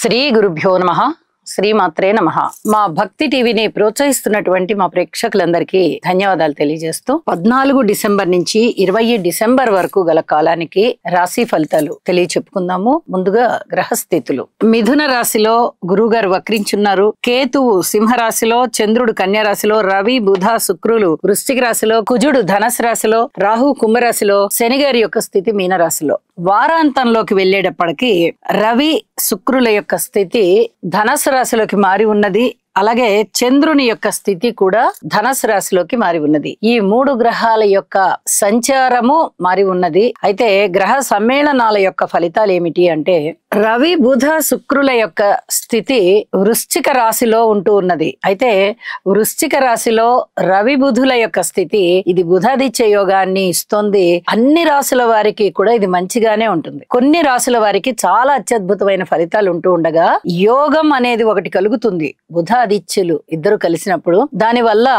శ్రీ గురుభ్యో నమః. శ్రీమాత్రే నమః. మా భక్తి టీవీని ప్రోత్సహిస్తున్నటువంటి మా ప్రేక్షకులందరికీ ధన్యవాదాలు తెలియజేస్తూ 14 డిసెంబర్ నుంచి 20 డిసెంబర్ వరకు గల కాలానికి రాశి ఫలితాలు తెలియచెప్పుకుందాము. ముందుగా గ్రహస్థితులు. మిథున రాశిలో గురువుగారు వక్రించున్నారు. కేతువు సింహరాశిలో, చంద్రుడు కన్యా రాశిలో, రవి బుధ శుక్రులు వృశ్చిక రాశిలో, కుజుడు ధనస్సు రాశిలో, రాహు కుంభరాశిలో, శనిగారి యొక్క స్థితి మీనరాశిలో. వారాంతంలోకి వెళ్లేటప్పటికి రవి శుక్రుల యొక్క స్థితి ధనస్సు రాశిలోకి మారి ఉన్నది. అలాగే చంద్రుని యొక్క స్థితి కూడా ధనస్సు రాశిలోకి మారి ఉన్నది. ఈ 3 గ్రహాల యొక్క సంచారము మారి ఉన్నది. అయితే గ్రహ సమ్మేళనాల యొక్క ఫలితాలు ఏమిటి అంటే, రవి బుధ శుక్రుల యొక్క స్థితి వృశ్చిక రాశిలో ఉంటూ ఉన్నది. అయితే వృశ్చిక రాశిలో రవి బుధుల యొక్క స్థితి ఇది బుధాదిత్య యోగాన్ని ఇస్తుంది. అన్ని రాశుల వారికి కూడా ఇది మంచిగానే ఉంటుంది. కొన్ని రాశుల వారికి చాలా అత్యద్భుతమైన ఫలితాలు ఉంటూ ఉండగా యోగం అనేది ఒకటి కలుగుతుంది. బుధాదిత్యులు ఇద్దరు కలిసినప్పుడు దాని వల్ల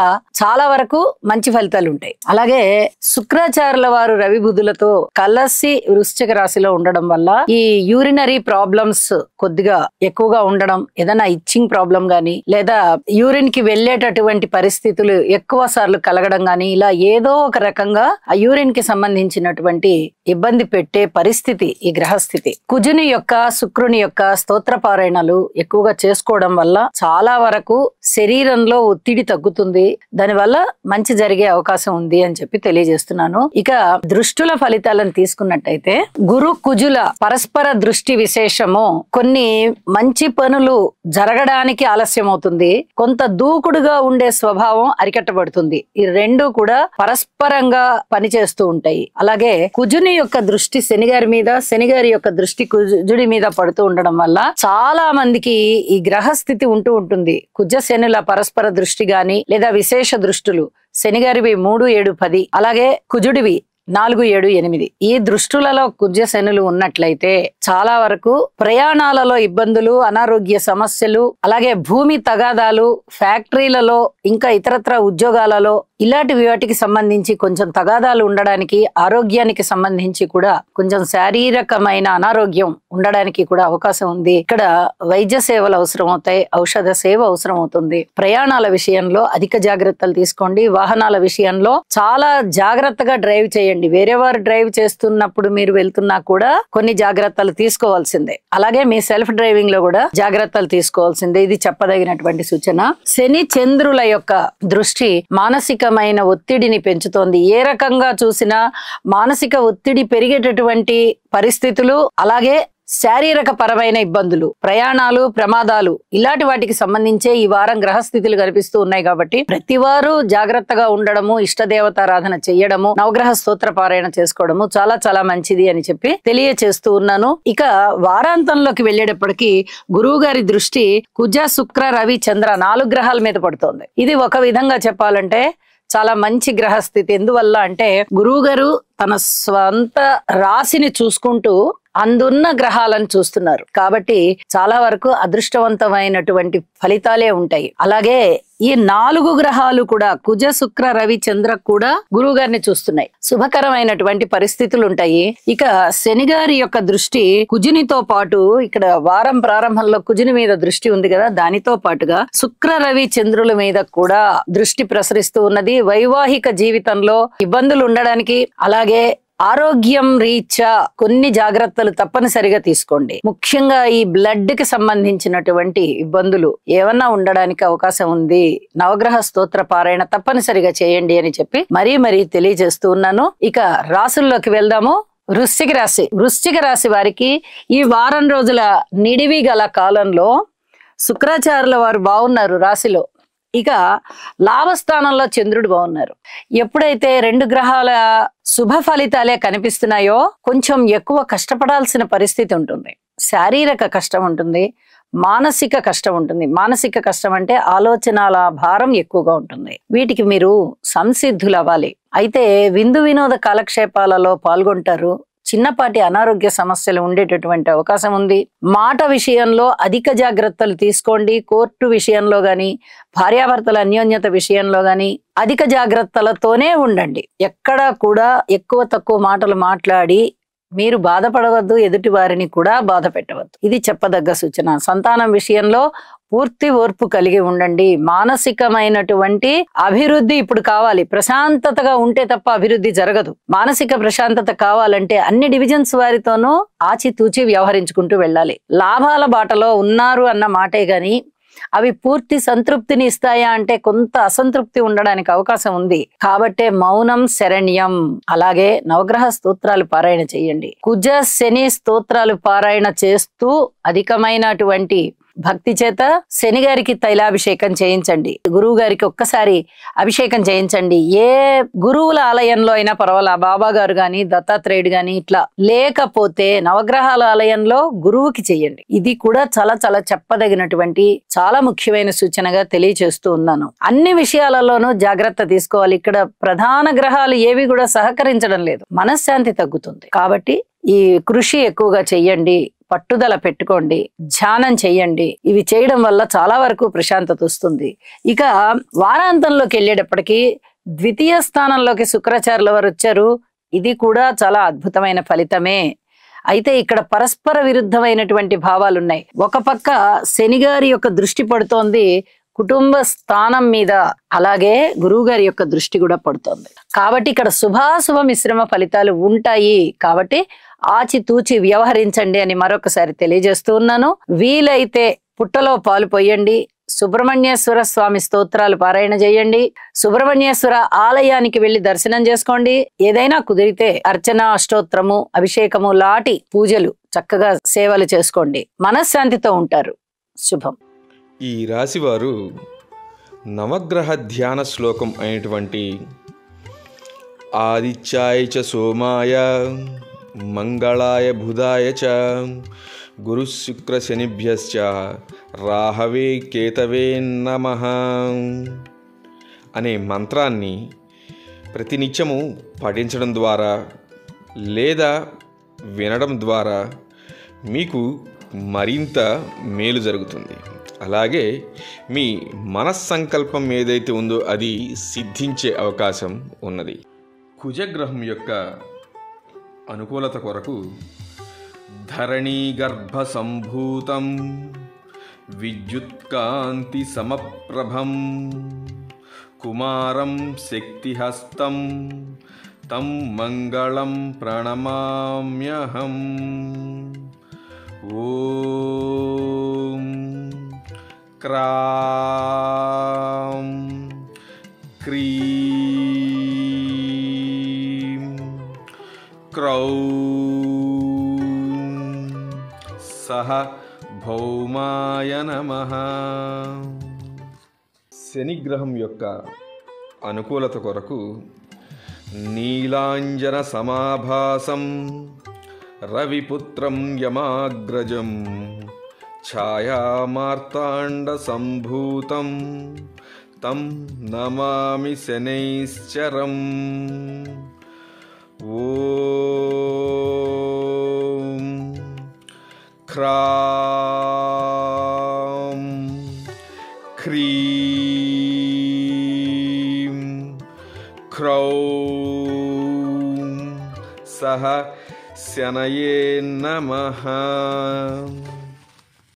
చాలా వరకు మంచి ఫలితాలు ఉంటాయి. అలాగే శుక్రాచార్యుల వారు రవి బుధులతో కలిసి వృశ్చిక రాశిలో ఉండడం వల్ల ఈ యూరినరీ ప్రాబ్లమ్స్ కొద్దిగా ఎక్కువగా ఉండడం, ఏదైనా ఇచ్చింగ్ ప్రాబ్లం గానీ లేదా యూరిన్ కి వెళ్లేటటువంటి పరిస్థితులు ఎక్కువ సార్లు కలగడం గానీ, ఇలా ఏదో ఒక రకంగా ఆ యూరిన్ కి సంబంధించినటువంటి ఇబ్బంది పెట్టే పరిస్థితి ఈ గ్రహస్థితి. కుజుని యొక్క శుక్రుని యొక్క స్తోత్ర పారాయణలు ఎక్కువగా చేసుకోవడం వల్ల చాలా వరకు శరీరంలో ఒత్తిడి తగ్గుతుంది. దానివల్ల మంచి జరిగే అవకాశం ఉంది అని చెప్పి తెలియజేస్తున్నాను. ఇక దృష్టుల ఫలితాలను తీసుకున్నట్టయితే, గురు కుజుల పరస్పర దృష్టి విశేషము కొన్ని మంచి పనులు జరగడానికి ఆలస్యం అవుతుంది. కొంత దూకుడుగా ఉండే స్వభావం అరికట్టబడుతుంది. ఈ రెండు కూడా పరస్పరంగా పనిచేస్తూ ఉంటాయి. అలాగే కుజుని యొక్క దృష్టి శనిగారి మీద, శనిగారి యొక్క దృష్టి కుజుడి మీద పడుతూ ఉండడం వల్ల చాలా మందికి ఈ గ్రహస్థితి ఉంటూ ఉంటుంది. కుజ శనుల పరస్పర దృష్టి గాని లేదా విశేష దృష్టులు, శనిగారివి 3, 7, 10, అలాగే కుజుడివి 4, 7, 8 ఈ దృష్టులలో కుజ శనులు ఉన్నట్లయితే చాలా వరకు ప్రయాణాలలో ఇబ్బందులు, అనారోగ్య సమస్యలు, అలాగే భూమి తగాదాలు, ఫ్యాక్టరీలలో ఇంకా ఇతరత్ర ఉద్యోగాలలో ఇలాంటి వాటికి సంబంధించి కొంచెం తగాదాలు ఉండడానికి, ఆరోగ్యానికి సంబంధించి కూడా కొంచెం శారీరకమైన అనారోగ్యం ఉండడానికి కూడా అవకాశం ఉంది. ఇక్కడ వైద్య సేవలు అవసరం అవుతాయి, ఔషధ సేవ అవసరం అవుతుంది. ప్రయాణాల విషయంలో అధిక జాగ్రత్తలు తీసుకోండి. వాహనాల విషయంలో చాలా జాగ్రత్తగా డ్రైవ్ చేయండి. వేరే వారు డ్రైవ్ చేస్తున్నప్పుడు మీరు వెళ్తున్నా కూడా కొన్ని జాగ్రత్తలు తీసుకోవాల్సిందే. అలాగే మీ సెల్ఫ్ డ్రైవింగ్ లో కూడా జాగ్రత్తలు తీసుకోవాల్సిందే. ఇది చెప్పదగినటువంటి సూచన. శని చంద్రుల యొక్క దృష్టి మానసికమైన ఒత్తిడిని పెంచుతోంది. ఏ రకంగా చూసినా మానసిక ఒత్తిడి పెరిగేటటువంటి పరిస్థితులు, అలాగే శారీరక పరమైన ఇబ్బందులు, ప్రయాణాలు, ప్రమాదాలు ఇలాంటి వాటికి సంబంధించే ఈ వారం గ్రహస్థితులు కనిపిస్తూ ఉన్నాయి. కాబట్టి ప్రతి వారు జాగ్రత్తగా ఉండడము, ఇష్టదేవతారాధన చెయ్యడము, నవగ్రహ స్తోత్ర పారాయణ చేసుకోవడము చాలా చాలా మంచిది అని చెప్పి తెలియచేస్తూ ఉన్నాను. ఇక వారాంతంలోకి వెళ్ళేటప్పటికి గురువు గారి దృష్టి కుజ శుక్ర రవి చంద్ర 4 గ్రహాల మీద పడుతోంది. ఇది ఒక విధంగా చెప్పాలంటే చాలా మంచి గ్రహస్థితి. ఎందువల్ల అంటే గురువు గారు తన స్వంత రాశిని చూసుకుంటూ అందున్న గ్రహాలను చూస్తున్నారు. కాబట్టి చాలా వరకు అదృష్టవంతమైనటువంటి ఫలితాలే ఉంటాయి. అలాగే ఈ 4 గ్రహాలు కూడా కుజ శుక్ర రవి చంద్ర కూడా గురువు గారిని చూస్తున్నాయి. శుభకరమైనటువంటి పరిస్థితులు ఉంటాయి. ఇక శనిగారి యొక్క దృష్టి కుజునితో పాటు, ఇక్కడ వారం ప్రారంభంలో కుజుని మీద దృష్టి ఉంది కదా, దానితో పాటుగా శుక్ర రవి చంద్రుల మీద కూడా దృష్టి ప్రసరిస్తూ ఉన్నది. వైవాహిక జీవితంలో ఇబ్బందులు ఉండడానికి, అలాగే ఆరోగ్యం రీత్యా కొన్ని జాగ్రత్తలు తప్పనిసరిగా తీసుకోండి. ముఖ్యంగా ఈ బ్లడ్ కి సంబంధించినటువంటి ఇబ్బందులు ఏమన్నా ఉండడానికి అవకాశం ఉంది. నవగ్రహ స్తోత్ర పారాయణ తప్పనిసరిగా చేయండి అని చెప్పి మరీ తెలియజేస్తూ ఉన్నాను. ఇక రాశుల్లోకి వెళ్దాము. వృశ్చిక రాశి. వృశ్చిక రాశి వారికి ఈ వారం రోజుల నిడివి గల కాలంలో శుక్రాచార్యుల వారు బాగున్నారు రాశిలో. ఇక లాభస్థానంలో చంద్రుడు బాగున్నారు. ఎప్పుడైతే 2 గ్రహాల శుభ ఫలితాలే కనిపిస్తున్నాయో కొంచెం ఎక్కువ కష్టపడాల్సిన పరిస్థితి ఉంటుంది. శారీరక కష్టం ఉంటుంది, మానసిక కష్టం ఉంటుంది. మానసిక కష్టం అంటే ఆలోచనల భారం ఎక్కువగా ఉంటుంది. వీటికి మీరు సంసిద్ధులు అవ్వాలి. అయితే విందు వినోద కాలక్షేపాలలో పాల్గొంటారు. చిన్నపాటి అనారోగ్య సమస్యలు ఉండేటటువంటి అవకాశం ఉంది. మాట విషయంలో అధిక జాగ్రత్తలు తీసుకోండి. కోర్టు విషయంలో గాని, భార్యాభర్తల అన్యోన్యత విషయంలో గాని అధిక జాగ్రత్తలతోనే ఉండండి. ఎక్కడా కూడా ఎక్కువ తక్కువ మాటలు మాట్లాడి మీరు బాధపడవద్దు, ఎదుటి వారిని కూడా బాధ పెట్టవద్దు. ఇది చెప్పదగ్గ సూచన. సంతానం విషయంలో పూర్తి ఓర్పు కలిగి ఉండండి. మానసికమైనటువంటి అభివృద్ధి ఇప్పుడు కావాలి. ప్రశాంతతగా ఉంటే తప్ప అభివృద్ధి జరగదు. మానసిక ప్రశాంతత కావాలంటే అన్ని డివిజన్స్ వారితోనూ ఆచితూచి వ్యవహరించుకుంటూ వెళ్ళాలి. లాభాల బాటలో ఉన్నారు అన్న మాటే గాని అవి పూర్తి సంతృప్తిని ఇస్తాయా అంటే కొంత అసంతృప్తి ఉండడానికి అవకాశం ఉంది. కాబట్టే మౌనం శరణ్యం. అలాగే నవగ్రహ స్తోత్రాలు పారాయణ చేయండి. కుజ శని స్తోత్రాలు పారాయణ చేస్తూ అధికమైనటువంటి భక్తి చేత శని గారికి తైలాభిషేకం చేయించండి. గురువు గారికి ఒక్కసారి అభిషేకం చేయించండి. ఏ గురువుల ఆలయంలో అయినా పర్వాలా, బాబా గారు గాని దత్తాత్రేయుడు గాని ఇట్లా, లేకపోతే నవగ్రహాల ఆలయంలో గురువుకి చెయ్యండి. ఇది కూడా చాలా చాలా చెప్పదగినటువంటి చాలా ముఖ్యమైన సూచనగా తెలియచేస్తూ ఉన్నాను. అన్ని విషయాలలోనూ జాగ్రత్త తీసుకోవాలి. ఇక్కడ ప్రధాన గ్రహాలు ఏవి కూడా సహకరించడం లేదు, మనశ్శాంతి తగ్గుతుంది. కాబట్టి ఈ కృషి ఎక్కువగా చెయ్యండి, పట్టుదల పెట్టుకోండి, ధ్యానం చెయ్యండి. ఇవి చేయడం వల్ల చాలా వరకు ప్రశాంతత వస్తుంది. ఇక వారాంతంలోకి వెళ్ళేటప్పటికీ ద్వితీయ స్థానంలోకి శుక్రాచార్యుల వారు వచ్చారు. ఇది కూడా చాలా అద్భుతమైన ఫలితమే. అయితే ఇక్కడ పరస్పర విరుద్ధమైనటువంటి భావాలు ఉన్నాయి. ఒక పక్క శని గారి యొక్క దృష్టి పడుతోంది కుటుంబ స్థానం మీద, అలాగే గురువు గారి యొక్క దృష్టి కూడా పడుతోంది. కాబట్టి ఇక్కడ శుభాశుభ మిశ్రమ ఫలితాలు ఉంటాయి. కాబట్టి ఆచితూచి వ్యవహరించండి అని మరొకసారి తెలియజేస్తూ ఉన్నాను. వీలైతే పుట్టలో పాలు పోయండి. సుబ్రహ్మణ్యేశ్వర స్వామి స్తోత్రాలు పారాయణ చేయండి. సుబ్రహ్మణ్యేశ్వర ఆలయానికి వెళ్లి దర్శనం చేసుకోండి. ఏదైనా కుదిరితే అర్చన, అష్టోత్తరము, అభిషేకము లాంటి పూజలు చక్కగా సేవలు చేసుకోండి. మనశ్శాంతితో ఉంటారు. శుభం. ఈ రాశివారు నవగ్రహ ధ్యాన శ్లోకం అయినటువంటి ఆదిత్యాయ చ సోమాయ మంగళాయ బుధాయ చ గురు శుక్ర శనిభ్యశ్చ రాహవే కేతవే నమః అనే మంత్రాన్ని ప్రతినిత్యము పఠించడం ద్వారా లేదా వినడం ద్వారా మీకు మరింత మేలు జరుగుతుంది. అలాగే మీ మనస్సంకల్పం ఏదైతే ఉందో అది సిద్ధించే అవకాశం ఉన్నది. కుజగ్రహం యొక్క అనుకూలత కొరకు ధరణీ గర్భ సంభూతం విద్యుత్కాంతి సమప్రభం కుమారం శక్తిహస్తం తం మంగళం ప్రణమామ్యహం. ఓం క్రాం క్రీం క్రౌం సహ భౌమాయ నమః. శనిగ్రహం యొక్క అనుకూలత కొరకు నీలాంజన సమాభాసం రవిపుత్రం యమాగ్రజం ఛాయామార్తాండ సంభూతం తం నమామి శనైశ్చరం. ఓం క్రాం క్రీం క్రౌం సహ శనయే నమః.